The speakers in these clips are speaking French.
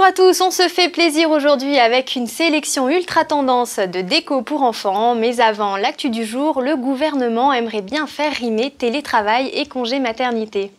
Bonjour à tous, on se fait plaisir aujourd'hui avec une sélection ultra tendance de déco pour enfants. Mais avant l'actu du jour, le gouvernement aimerait bien faire rimer télétravail et congé maternité.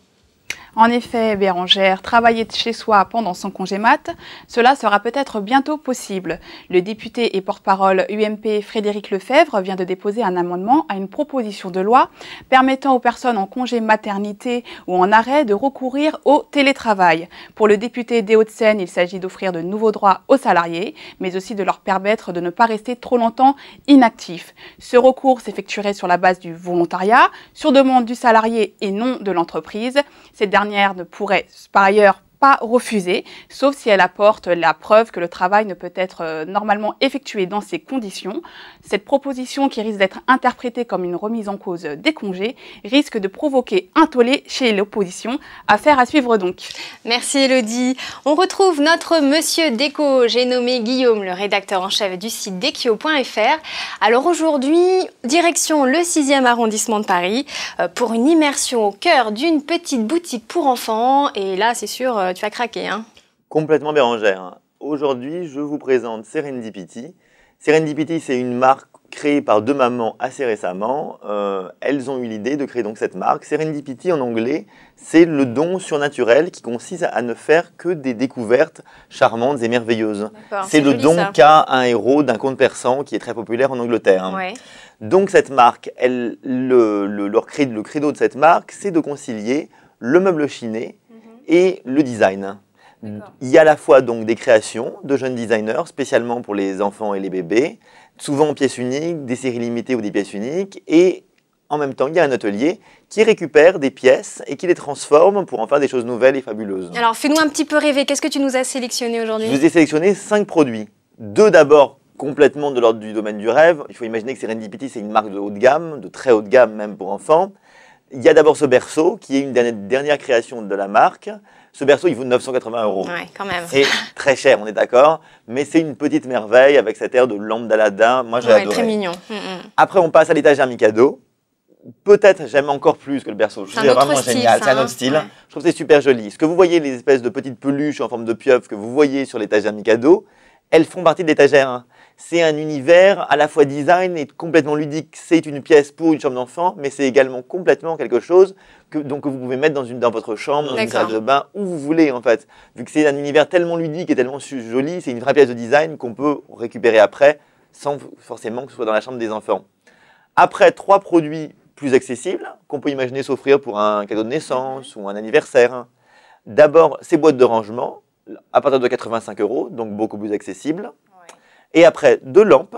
En effet, Bérangère, travailler de chez soi pendant son congé mat, cela sera peut-être bientôt possible. Le député et porte-parole UMP Frédéric Lefebvre vient de déposer un amendement à une proposition de loi permettant aux personnes en congé maternité ou en arrêt de recourir au télétravail. Pour le député des Hauts-de-Seine, il s'agit d'offrir de nouveaux droits aux salariés, mais aussi de leur permettre de ne pas rester trop longtemps inactifs. Ce recours s'effectuerait sur la base du volontariat, sur demande du salarié et non de l'entreprise. Cette dernière ne pourrait par ailleurs pas refuser, sauf si elle apporte la preuve que le travail ne peut être normalement effectué dans ces conditions. Cette proposition, qui risque d'être interprétée comme une remise en cause des congés, risque de provoquer un tollé chez l'opposition. Affaire à suivre donc. Merci Elodie. On retrouve notre monsieur déco, j'ai nommé Guillaume, le rédacteur en chef du site dekio.fr. Alors aujourd'hui, direction le 6e arrondissement de Paris pour une immersion au cœur d'une petite boutique pour enfants. Et là, c'est sûr, tu vas craquer, hein. Complètement, Bérangère. Aujourd'hui, je vous présente Serendipity. Serendipity, c'est une marque créée par deux mamans assez récemment. Elles ont eu l'idée de créer donc cette marque. Serendipity, en anglais, c'est le don surnaturel qui consiste à ne faire que des découvertes charmantes et merveilleuses. C'est le don qu'a un héros d'un conte persan qui est très populaire en Angleterre. Ouais. Donc cette marque, le credo de cette marque, c'est de concilier le meuble chiné et le design. Il y a à la fois donc des créations de jeunes designers, spécialement pour les enfants et les bébés, souvent en pièces uniques, des séries limitées ou des pièces uniques, et en même temps, il y a un atelier qui récupère des pièces et qui les transforme pour en faire des choses nouvelles et fabuleuses. Alors, fais-nous un petit peu rêver. Qu'est-ce que tu nous as sélectionné aujourd'hui? Je vous ai sélectionné 5 produits. 2 d'abord complètement de l'ordre du domaine du rêve. Il faut imaginer que Serendipity, c'est une marque de haut de gamme, de très haut de gamme même pour enfants. Il y a d'abord ce berceau qui est une dernière création de la marque. Ce berceau, il vaut 980 €. Ouais, quand même. C'est très cher, on est d'accord, mais c'est une petite merveille avec cette air de lampe d'Aladin. Moi, j'ai adoré. Très mignon. Après, on passe à l'étagère Mikado. Peut-être j'aime encore plus que le berceau. C'est vraiment génial. C'est un autre style. Ouais. Je trouve que c'est super joli. Ce que vous voyez, les espèces de petites peluches en forme de pieuvre que vous voyez sur l'étagère Mikado, elles font partie de l'étagère. C'est un univers à la fois design et complètement ludique. C'est une pièce pour une chambre d'enfant, mais c'est également complètement quelque chose que vous pouvez mettre dans votre chambre, dans une salle de bain, où vous voulez en fait. Vu que c'est un univers tellement ludique et tellement joli, c'est une vraie pièce de design qu'on peut récupérer après, sans forcément que ce soit dans la chambre des enfants. Après, 3 produits plus accessibles qu'on peut imaginer s'offrir pour un cadeau de naissance ou un anniversaire. D'abord, ces boîtes de rangement, à partir de 85 €, donc beaucoup plus accessible. Et après, 2 lampes,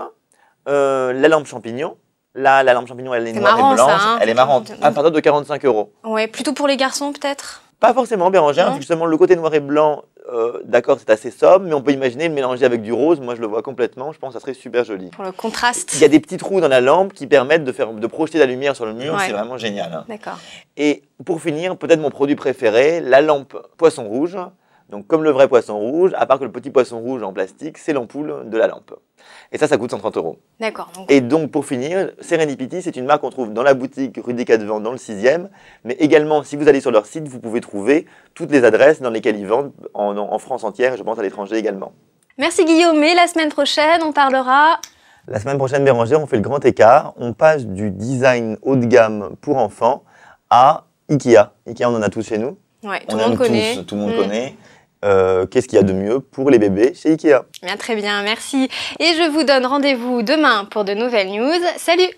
la lampe champignon. Là, la lampe champignon, elle est noire et blanche, ça, hein, elle est marrante, à partir de 45 €. Ouais, plutôt pour les garçons peut-être? Pas forcément, Bérangère, justement le côté noir et blanc, d'accord, c'est assez sobre, mais on peut imaginer le mélanger avec du rose. Moi, je le vois complètement, je pense que ça serait super joli. Pour le contraste. Il y a des petits trous dans la lampe qui permettent de projeter la lumière sur le mur, c'est vraiment génial. Hein. D'accord. Et pour finir, peut-être mon produit préféré, la lampe poisson rouge. Donc comme le vrai poisson rouge, à part que le petit poisson rouge en plastique, c'est l'ampoule de la lampe. Et ça coûte 130 €. D'accord. Et donc pour finir, Serendipity, c'est une marque qu'on trouve dans la boutique rue des 4 Vents dans le 6e, mais également si vous allez sur leur site, vous pouvez trouver toutes les adresses dans lesquelles ils vendent en France entière et je pense à l'étranger également. Merci Guillaume, et la semaine prochaine, on parlera... La semaine prochaine, Bérangère, on fait le grand écart. On passe du design haut de gamme pour enfants à Ikea. Ikea, on en a tous chez nous. Ouais, tout le monde connaît. Tout le monde connaît. Qu'est-ce qu'il y a de mieux pour les bébés chez Ikea? Bien, très bien, merci. Et je vous donne rendez-vous demain pour de nouvelles news. Salut!